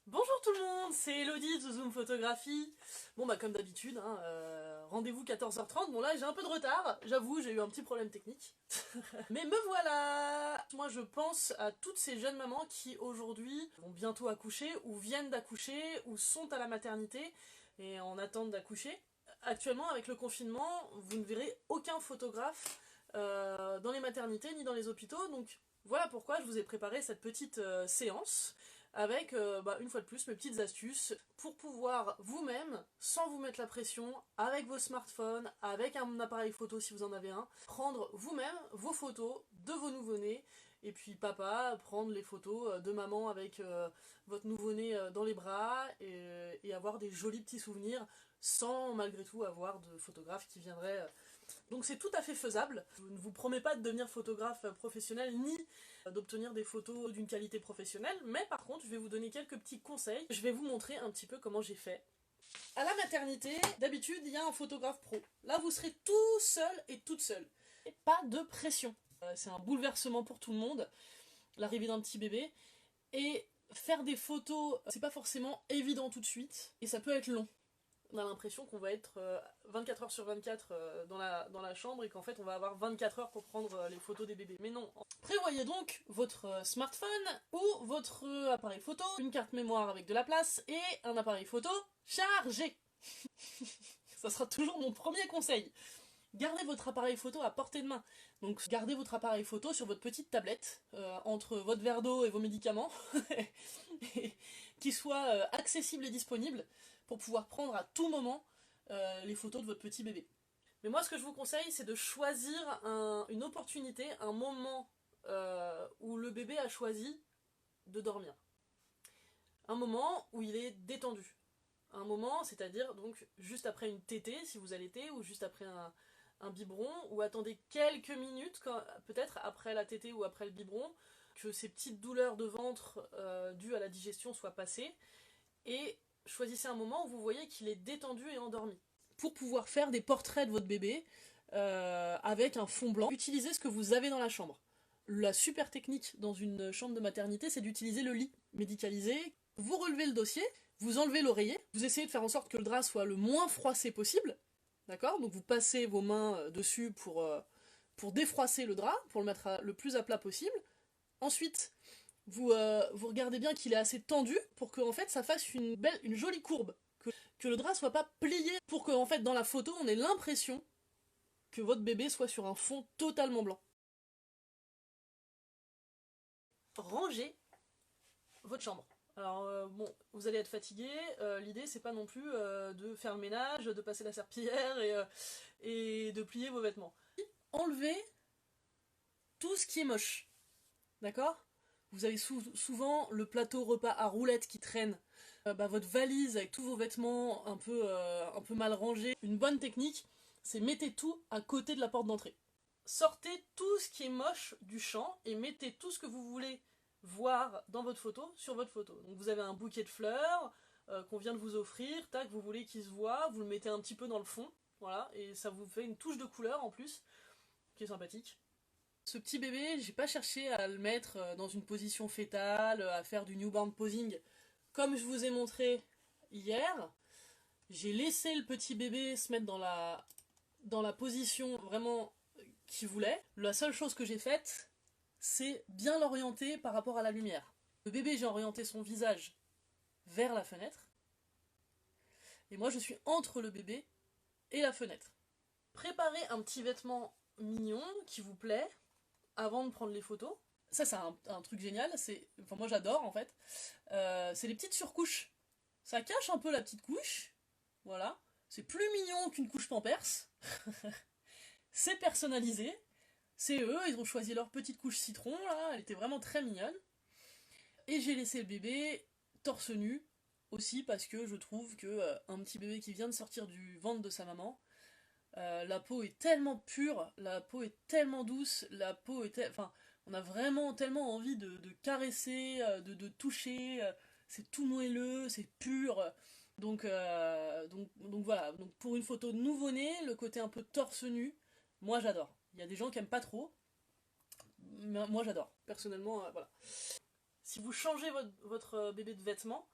Bonjour tout le monde, c'est Elodie de Zoom Photographie. Bon bah comme d'habitude, rendez-vous 14h30. Bon là j'ai un peu de retard, j'avoue j'ai eu un petit problème technique. Mais me voilà. Moi je pense à toutes ces jeunes mamans qui aujourd'hui vont bientôt accoucher ou viennent d'accoucher ou sont à la maternité et en attente d'accoucher. Actuellement avec le confinement, vous ne verrez aucun photographe dans les maternités ni dans les hôpitaux, donc voilà pourquoi je vous ai préparé cette petite séance avec, une fois de plus, mes petites astuces pour pouvoir vous-même, sans vous mettre la pression, avec vos smartphones, avec un appareil photo si vous en avez un, prendre vous-même vos photos de vos nouveau-nés, et puis papa, prendre les photos de maman avec votre nouveau-né dans les bras, et avoir des jolis petits souvenirs, sans malgré tout avoir de photographe qui viendrait donc c'est tout à fait faisable. Je ne vous promets pas de devenir photographe professionnel ni d'obtenir des photos d'une qualité professionnelle, mais par contre je vais vous donner quelques petits conseils. Je vais vous montrer un petit peu comment j'ai fait. À la maternité, d'habitude il y a un photographe pro. Là vous serez tout seul et toute seule. Et pas de pression. C'est un bouleversement pour tout le monde, l'arrivée d'un petit bébé. Et faire des photos, c'est pas forcément évident tout de suite, et ça peut être long. On a l'impression qu'on va être 24 heures sur 24 dans la chambre et qu'en fait on va avoir 24 heures pour prendre les photos des bébés. Mais non. Prévoyez donc votre smartphone ou votre appareil photo, une carte mémoire avec de la place et un appareil photo chargé. Ça sera toujours mon premier conseil. Gardez votre appareil photo à portée de main. Donc gardez votre appareil photo sur votre petite tablette, entre votre verre d'eau et vos médicaments, qui soit accessible et disponible pour pouvoir prendre à tout moment les photos de votre petit bébé. Mais moi ce que je vous conseille c'est de choisir une opportunité, un moment où le bébé a choisi de dormir. Un moment où il est détendu. Un moment, c'est-à-dire donc juste après une tétée si vous allaitez, ou juste après un biberon, ou attendez quelques minutes, peut-être après la tétée ou après le biberon, que ces petites douleurs de ventre dues à la digestion soient passées, et choisissez un moment où vous voyez qu'il est détendu et endormi. Pour pouvoir faire des portraits de votre bébé avec un fond blanc, utilisez ce que vous avez dans la chambre. La super technique dans une chambre de maternité, c'est d'utiliser le lit médicalisé. Vous relevez le dossier, vous enlevez l'oreiller, vous essayez de faire en sorte que le drap soit le moins froissé possible, d'accord? Donc vous passez vos mains dessus pour défroisser le drap, pour le mettre le plus à plat possible. Ensuite, vous regardez bien qu'il est assez tendu pour que en fait ça fasse une jolie courbe, que le drap soit pas plié, pour que en fait dans la photo on ait l'impression que votre bébé soit sur un fond totalement blanc. Rangez votre chambre. Alors bon, vous allez être fatigué, l'idée c'est pas non plus de faire le ménage, de passer la serpillière et de plier vos vêtements. Enlevez tout ce qui est moche, d'accord? Vous avez souvent le plateau repas à roulettes qui traîne, votre valise avec tous vos vêtements un peu mal rangés. Une bonne technique, c'est mettez tout à côté de la porte d'entrée. Sortez tout ce qui est moche du champ et mettez tout ce que vous voulez voir dans votre photo sur votre photo. Donc vous avez un bouquet de fleurs qu'on vient de vous offrir, tac, vous voulez qu'il se voit, vous le mettez un petit peu dans le fond, voilà, et ça vous fait une touche de couleur en plus, qui est sympathique. Ce petit bébé, j'ai pas cherché à le mettre dans une position fétale, à faire du newborn posing, comme je vous ai montré hier. J'ai laissé le petit bébé se mettre dans la position vraiment qu'il voulait. La seule chose que j'ai faite, c'est bien l'orienter par rapport à la lumière. Le bébé, j'ai orienté son visage vers la fenêtre, et moi je suis entre le bébé et la fenêtre. Préparez un petit vêtement mignon qui vous plaît avant de prendre les photos. Ça, c'est un truc génial. Enfin, moi, j'adore en fait. C'est les petites surcouches. Ça cache un peu la petite couche. Voilà. C'est plus mignon qu'une couche Pampers. C'est personnalisé. C'est eux, ils ont choisi leur petite couche citron là. Elle était vraiment très mignonne. Et j'ai laissé le bébé torse nu aussi parce que je trouve que un petit bébé qui vient de sortir du ventre de sa maman, la peau est tellement pure, la peau est tellement douce, enfin, on a vraiment tellement envie de caresser, de toucher, c'est tout moelleux, c'est pur. Donc voilà, donc pour une photo de nouveau-né, le côté un peu torse nu, moi j'adore. Il y a des gens qui aiment pas trop, mais moi j'adore. Personnellement, voilà. Si vous changez votre bébé de vêtements,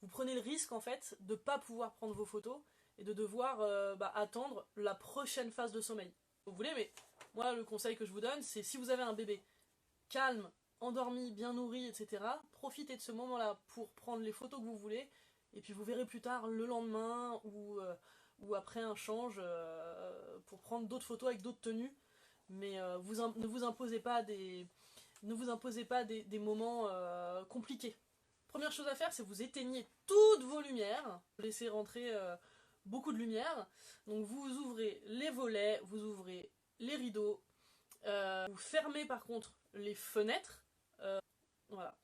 vous prenez le risque en fait de pas pouvoir prendre vos photos et de devoir attendre la prochaine phase de sommeil. Vous voulez, mais moi le conseil que je vous donne, c'est si vous avez un bébé calme, endormi, bien nourri, etc., profitez de ce moment-là pour prendre les photos que vous voulez, et puis vous verrez plus tard le lendemain ou après un change pour prendre d'autres photos avec d'autres tenues, mais ne vous imposez pas des moments compliqués. Première chose à faire, c'est vous éteignez toutes vos lumières, vous laissez rentrer beaucoup de lumière, donc vous ouvrez les volets, vous ouvrez les rideaux, vous fermez par contre les fenêtres, voilà.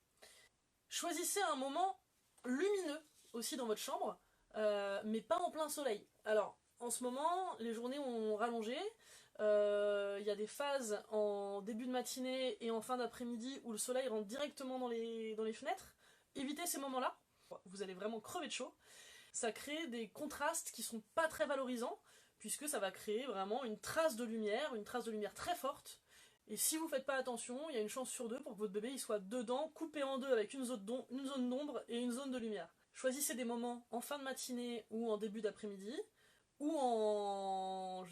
Choisissez un moment lumineux aussi dans votre chambre, mais pas en plein soleil. Alors, en ce moment, les journées ont rallongé, il y a des phases en début de matinée et en fin d'après-midi où le soleil rentre directement dans les fenêtres. Évitez ces moments-là, vous allez vraiment crever de chaud. Ça crée des contrastes qui sont pas très valorisants, puisque ça va créer vraiment une trace de lumière très forte. Et si vous faites pas attention, il y a une chance sur deux pour que votre bébé il soit dedans, coupé en deux avec une zone d'ombre et une zone de lumière. Choisissez des moments en fin de matinée ou en début d'après-midi, ou en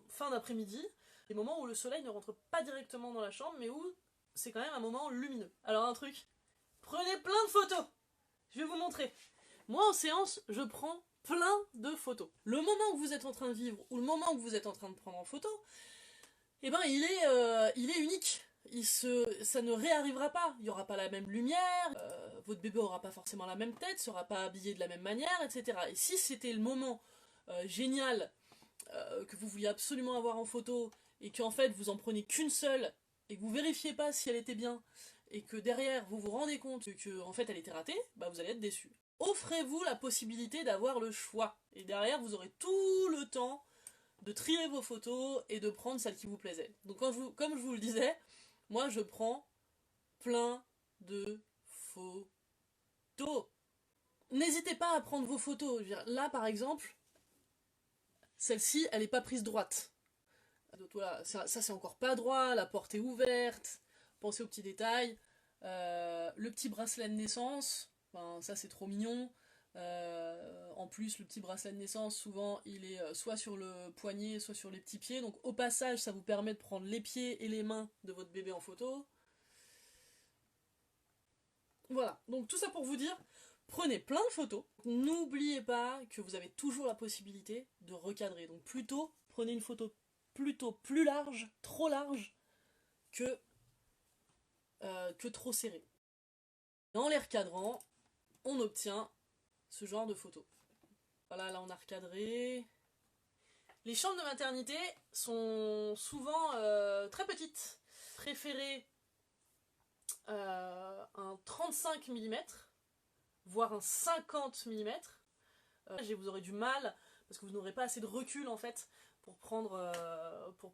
fin d'après-midi, des moments où le soleil ne rentre pas directement dans la chambre, mais où c'est quand même un moment lumineux. Alors un truc, prenez plein de photos. Je vais vous montrer. Moi en séance, je prends plein de photos. Le moment que vous êtes en train de vivre ou le moment que vous êtes en train de prendre en photo, eh ben il est unique. Ça ne réarrivera pas. Il n'y aura pas la même lumière, votre bébé aura pas forcément la même tête, sera pas habillé de la même manière, etc. Et si c'était le moment génial que vous vouliez absolument avoir en photo et qu'en fait vous en prenez qu'une seule et que vous vérifiez pas si elle était bien et que derrière vous vous rendez compte que en fait elle était ratée, bah vous allez être déçu. Offrez-vous la possibilité d'avoir le choix et derrière vous aurez tout le temps de trier vos photos et de prendre celles qui vous plaisaient. Donc comme je vous le disais, moi je prends plein de photos. N'hésitez pas à prendre vos photos. Je veux dire, là par exemple, celle-ci elle n'est pas prise droite. Donc voilà, ça c'est encore pas droit, la porte est ouverte, pensez aux petits détails. Le petit bracelet de naissance, ben, ça c'est trop mignon. En plus, le petit bracelet de naissance, souvent, il est soit sur le poignet, soit sur les petits pieds. Donc au passage, ça vous permet de prendre les pieds et les mains de votre bébé en photo. Voilà, donc tout ça pour vous dire, prenez plein de photos. N'oubliez pas que vous avez toujours la possibilité de recadrer. Donc plutôt, prenez une photo plutôt plus large, trop large, que trop serrée. Et en les recadrant, on obtient ce genre de photos. Voilà, là on a recadré. Les chambres de maternité sont souvent très petites. Préférez un 35 mm, voire un 50 mm. Vous aurez du mal, parce que vous n'aurez pas assez de recul en fait, pour prendre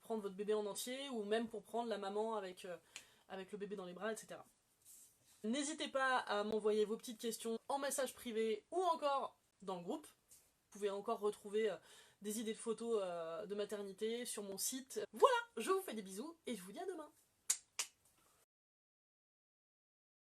votre bébé en entier, ou même pour prendre la maman avec le bébé dans les bras, etc. N'hésitez pas à m'envoyer vos petites questions en message privé ou encore dans le groupe. Vous pouvez encore retrouver des idées de photos de maternité sur mon site. Voilà, je vous fais des bisous et je vous dis à demain.